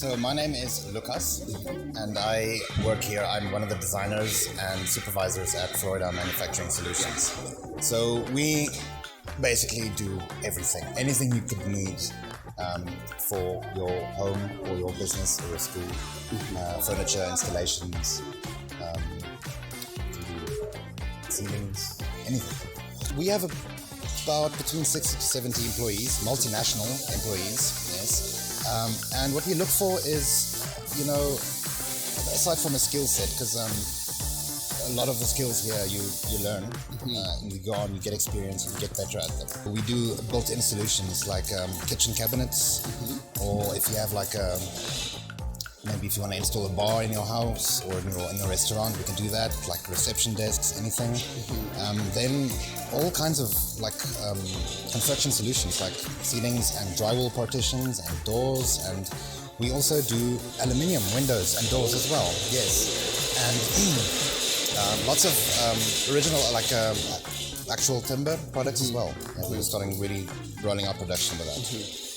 So my name is Lucas, and I work here. I'm one of the designers and supervisors at Florida Manufacturing Solutions. So we basically do everything, anything you could need for your home or your business or your school, furniture, installations, ceilings, anything. We have about between 60 to 70 employees, multinational employees, yes. And what we look for is, aside from a skill set, because a lot of the skills here you learn, and you go on, you get experience, you get better at them. We do built-in solutions like kitchen cabinets, or if you have maybe if you want to install a bar in your house or in your restaurant, we can do that, like reception desks, anything. Then all kinds of construction solutions like ceilings and drywall partitions and doors, and we also do aluminium windows and doors as well, yes. And lots of original, actual timber products as well. And we're starting really rolling out production with that.